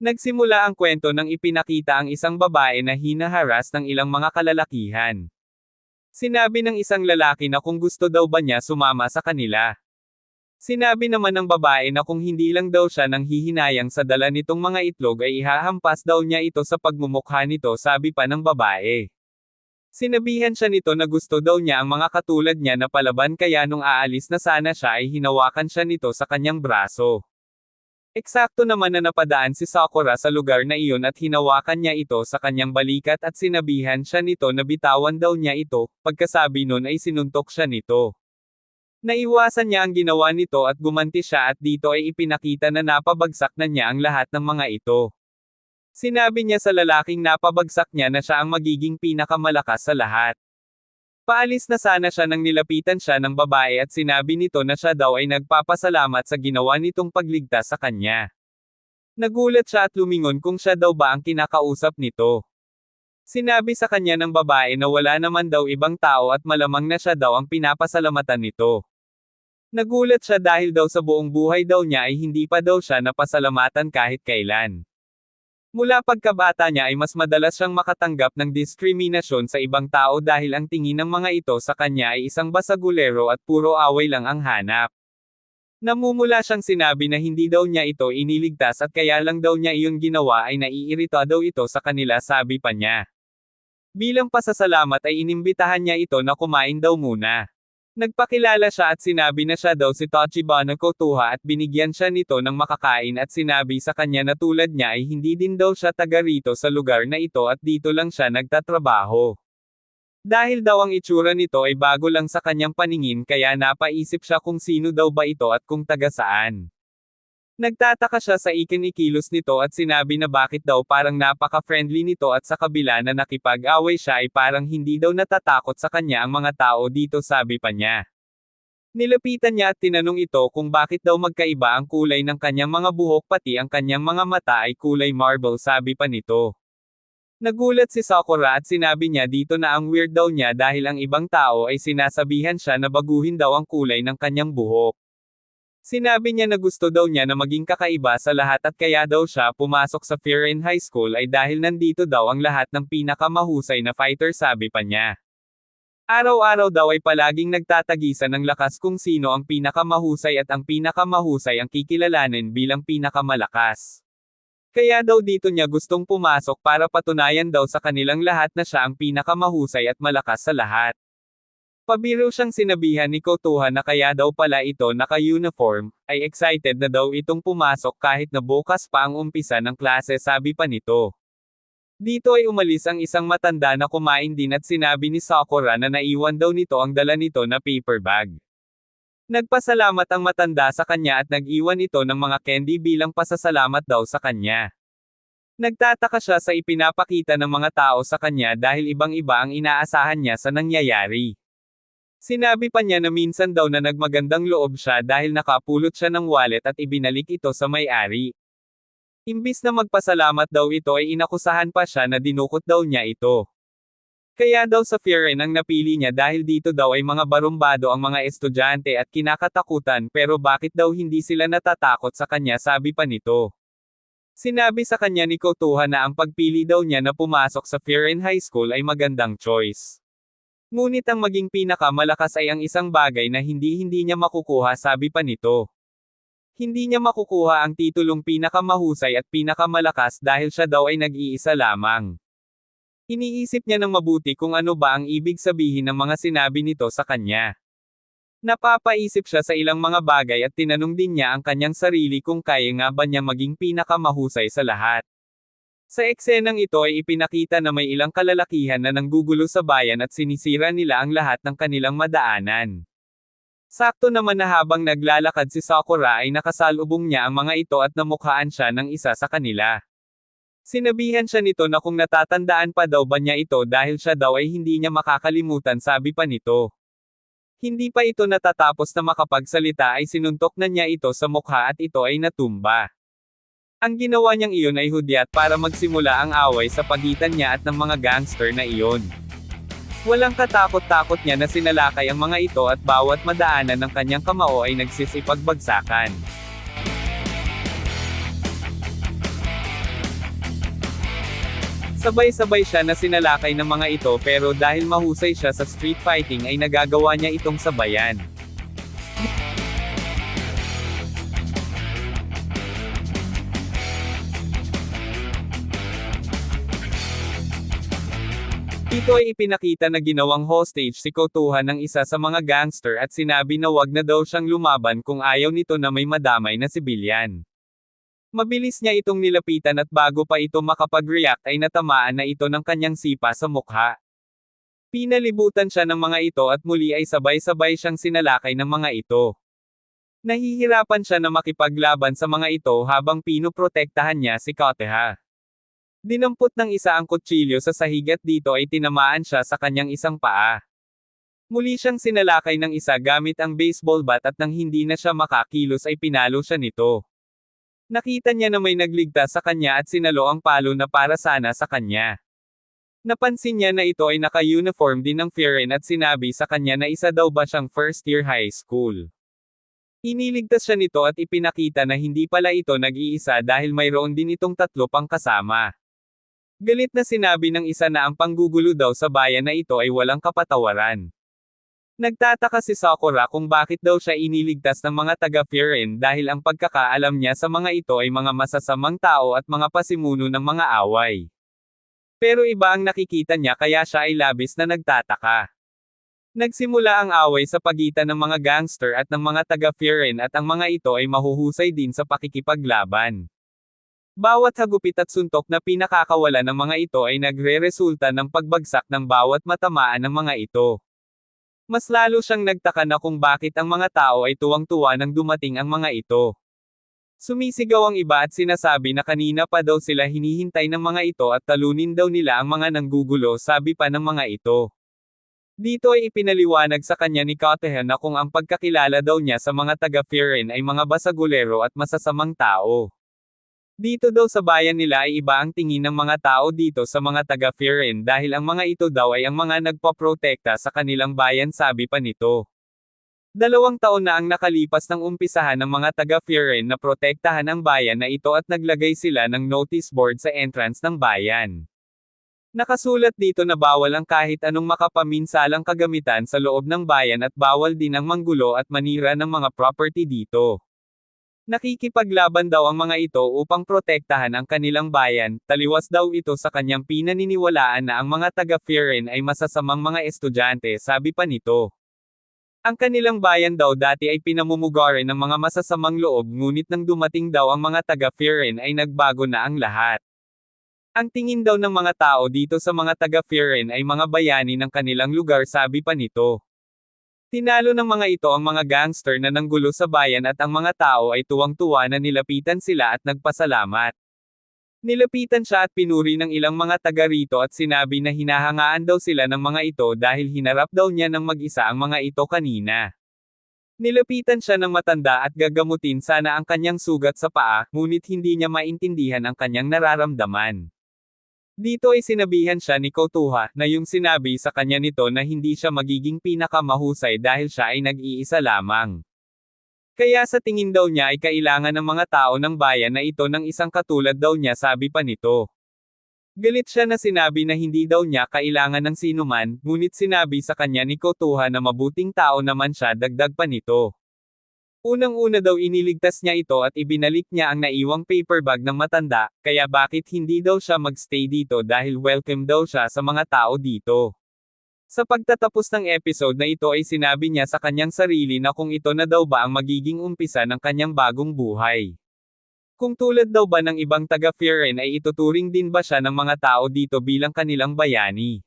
Nagsimula ang kwento nang ipinakita ang isang babae na hinaharas ng ilang mga kalalakihan. Sinabi ng isang lalaki na kung gusto daw ba niya sumama sa kanila. Sinabi naman ng babae na kung hindi lang daw siya nang hihinayang sa dala nitong mga itlog ay ihahampas daw niya ito sa pagmumukha nito, sabi pa ng babae. Sinabihan siya nito na gusto daw niya ang mga katulad niya na palaban, kaya nung aalis na sana siya ay hinawakan siya nito sa kanyang braso. Eksakto naman na napadaan si Sakura sa lugar na iyon at hinawakan niya ito sa kanyang balikat at sinabihan siya nito na bitawan daw niya ito, pagkasabi nun ay sinuntok siya nito. Naiwasan niya ang ginawa nito at gumanti siya at dito ay ipinakita na napabagsak na niya ang lahat ng mga ito. Sinabi niya sa lalaking napabagsak niya na siya ang magiging pinakamalakas sa lahat. Paalis na sana siya nang nilapitan siya ng babae at sinabi nito na siya daw ay nagpapasalamat sa ginawa nitong pagligtas sa kanya. Nagulat siya at lumingon kung siya daw ba ang kinakausap nito. Sinabi sa kanya ng babae na wala naman daw ibang tao at malamang na siya daw ang pinapasalamatan nito. Nagulat siya dahil daw sa buong buhay daw niya ay hindi pa daw siya napasalamatan kahit kailan. Mula pagkabata niya ay mas madalas siyang makatanggap ng diskriminasyon sa ibang tao dahil ang tingin ng mga ito sa kanya ay isang basagulero at puro away lang ang hanap. Namumula siyang sinabi na hindi daw niya ito iniligtas at kaya lang daw niya iyon ginawa ay naiirita daw ito sa kanila, sabi pa niya. Bilang pasasalamat ay inimbitahan niya ito na kumain daw muna. Nagpakilala siya at sinabi na siya daw si Tachiba ng Kotoha at binigyan siya nito ng makakain at sinabi sa kanya na tulad niya ay hindi din daw siya taga rito sa lugar na ito at dito lang siya nagtatrabaho. Dahil daw ang itsura nito ay bago lang sa kanyang paningin kaya napaisip siya kung sino daw ba ito at kung taga saan. Nagtataka siya sa ikinikilos nito at sinabi na bakit daw parang napaka-friendly nito at sa kabila na nakipag-away siya ay parang hindi daw natatakot sa kanya ang mga tao dito, sabi pa niya. Nilapitan niya at tinanong ito kung bakit daw magkaiba ang kulay ng kanyang mga buhok pati ang kanyang mga mata ay kulay marble, sabi pa nito. Nagulat si Sakura at sinabi niya dito na ang weird daw niya dahil ang ibang tao ay sinasabihan siya na baguhin daw ang kulay ng kanyang buhok. Sinabi niya na gusto daw niya na maging kakaiba sa lahat at kaya daw siya pumasok sa Frieren High School ay dahil nandito daw ang lahat ng pinakamahusay na fighter, sabi pa niya. Araw-araw daw ay palaging nagtatagisan ng lakas kung sino ang pinakamahusay at ang pinakamahusay ang kikilalanin bilang pinakamalakas. Kaya daw dito niya gustong pumasok para patunayan daw sa kanilang lahat na siya ang pinakamahusay at malakas sa lahat. Pabiro siyang sinabihan ni Kotoha na kaya daw pala ito naka-uniform, ay excited na daw itong pumasok kahit na bukas pa ang umpisa ng klase, sabi pa nito. Dito ay umalis ang isang matanda na kumain din at sinabi ni Sakura na naiwan daw nito ang dala nito na paper bag. Nagpasalamat ang matanda sa kanya at nag-iwan ito ng mga candy bilang pasasalamat daw sa kanya. Nagtataka siya sa ipinapakita ng mga tao sa kanya dahil ibang-iba ang inaasahan niya sa nangyayari. Sinabi pa niya na minsan daw na nagmagandang loob siya dahil nakapulot siya ng wallet at ibinalik ito sa may-ari. Imbis na magpasalamat daw ito ay inakusahan pa siya na dinukot daw niya ito. Kaya daw sa Frieren ang napili niya dahil dito daw ay mga barumbado ang mga estudyante at kinakatakutan, pero bakit daw hindi sila natatakot sa kanya, sabi pa nito. Sinabi sa kanya ni Kotoha na ang pagpili daw niya na pumasok sa Frieren High School ay magandang choice. Ngunit ang maging pinakamalakas ay ang isang bagay na hindi niya makukuha, sabi pa nito. Hindi niya makukuha ang titulong pinakamahusay at pinakamalakas dahil siya daw ay nag-iisa lamang. Iniisip niya ng mabuti kung ano ba ang ibig sabihin ng mga sinabi nito sa kanya. Napapaisip siya sa ilang mga bagay at tinanong din niya ang kanyang sarili kung kaya nga ba niya maging pinakamahusay sa lahat. Sa eksenang ito ay ipinakita na may ilang kalalakihan na nanggugulo sa bayan at sinisira nila ang lahat ng kanilang madaanan. Sakto naman na habang naglalakad si Sakura ay nakasalubong niya ang mga ito at namukhaan siya ng isa sa kanila. Sinabihan siya nito na kung natatandaan pa daw ba niya ito dahil siya daw ay hindi niya makakalimutan, sabi pa nito. Hindi pa ito natatapos na makapagsalita ay sinuntok na niya ito sa mukha at ito ay natumba. Ang ginawa niyang iyon ay hudyat para magsimula ang away sa pagitan niya at ng mga gangster na iyon. Walang katakot-takot niya na sinalakay ang mga ito at bawat madaanan ng kanyang kamao ay nagsisipagbagsakan. Sabay-sabay siya na sinalakay ng mga ito pero dahil mahusay siya sa street fighting ay nagagawa niya itong sabayan. Dito ay ipinakita na ginawang hostage si Kotoha ng isa sa mga gangster at sinabi na wag na daw siyang lumaban kung ayaw nito na may madamay na sibilyan. Mabilis niya itong nilapitan at bago pa ito makapag-react ay natamaan na ito ng kanyang sipa sa mukha. Pinalibutan siya ng mga ito at muli ay sabay-sabay siyang sinalakay ng mga ito. Nahihirapan siya na makipaglaban sa mga ito habang pinoprotektahan niya si Kotoha. Dinampot ng isa ang kutsilyo sa sahig at dito ay tinamaan siya sa kanyang isang paa. Muli siyang sinalakay ng isa gamit ang baseball bat at nang hindi na siya makakilos ay pinalo siya nito. Nakita niya na may nagligtas sa kanya at sinalo ang palo na para sana sa kanya. Napansin niya na ito ay naka-uniform din ng Firen at sinabi sa kanya na isa daw ba siyang first year high school. Iniligtas siya nito at ipinakita na hindi pala ito nag-iisa dahil mayroon din itong 3 pang kasama. Galit na sinabi ng isa na ang panggugulo daw sa bayan na ito ay walang kapatawaran. Nagtataka si Sakura kung bakit daw siya iniligtas ng mga taga-Firen dahil ang pagkakaalam niya sa mga ito ay mga masasamang tao at mga pasimuno ng mga away. Pero iba ang nakikita niya kaya siya ay labis na nagtataka. Nagsimula ang away sa pagitan ng mga gangster at ng mga taga-Firen at ang mga ito ay mahuhusay din sa pakikipaglaban. Bawat hagupit at suntok na pinakakawala ng mga ito ay nagre-resulta ng pagbagsak ng bawat matamaan ng mga ito. Mas lalo siyang nagtaka na kung bakit ang mga tao ay tuwang-tuwa nang dumating ang mga ito. Sumisigaw ang iba at sinasabi na kanina pa daw sila hinihintay ng mga ito at talunin daw nila ang mga nanggugulo sabi pa ng mga ito. Dito ay ipinaliwanag sa kanya ni Kotoha na kung ang pagkakilala daw niya sa mga taga-Firen ay mga basagulero at masasamang tao. Dito daw sa bayan nila ay iba ang tingin ng mga tao dito sa mga taga-Firen dahil ang mga ito daw ay ang mga nagpaprotekta sa kanilang bayan sabi pa nito. 2 taon na ang nakalipas ng umpisahan ng mga taga-Firen na protektahan ang bayan na ito at naglagay sila ng notice board sa entrance ng bayan. Nakasulat dito na bawal ang kahit anong makapaminsalang kagamitan sa loob ng bayan at bawal din ang manggulo at manira ng mga property dito. Nakikipaglaban daw ang mga ito upang protektahan ang kanilang bayan, taliwas daw ito sa kanyang pinaniniwalaan na ang mga taga-Firen ay masasamang mga estudyante sabi pa nito. Ang kanilang bayan daw dati ay pinamumugaran ng mga masasamang loob ngunit nang dumating daw ang mga taga-Firen ay nagbago na ang lahat. Ang tingin daw ng mga tao dito sa mga taga-Firen ay mga bayani ng kanilang lugar sabi pa nito. Tinalo ng mga ito ang mga gangster na nanggulo sa bayan at ang mga tao ay tuwang-tuwa na nilapitan sila at nagpasalamat. Nilapitan siya at pinuri ng ilang mga taga rito at sinabi na hinahangaan daw sila ng mga ito dahil hinarap daw niya ng mag-isa ang mga ito kanina. Nilapitan siya ng matanda at gagamutin sana ang kanyang sugat sa paa, ngunit hindi niya maintindihan ang kanyang nararamdaman. Dito ay sinabihan siya ni Kotoha na yung sinabi sa kanya nito na hindi siya magiging pinakamahusay dahil siya ay nag-iisa lamang. Kaya sa tingin daw niya ay kailangan ng mga tao ng bayan na ito ng isang katulad daw niya sabi pa nito. Galit siya na sinabi na hindi daw niya kailangan ng sinuman, ngunit sinabi sa kanya ni Kotoha na mabuting tao naman siya dagdag pa nito. Unang-una daw iniligtas niya ito at ibinalik niya ang naiwang paper bag ng matanda, kaya bakit hindi daw siya magstay dito dahil welcome daw siya sa mga tao dito. Sa pagtatapos ng episode na ito ay sinabi niya sa kanyang sarili na kung ito na daw ba ang magiging umpisa ng kanyang bagong buhay. Kung tulad daw ba ng ibang taga-Firen ay ituturing din ba siya ng mga tao dito bilang kanilang bayani.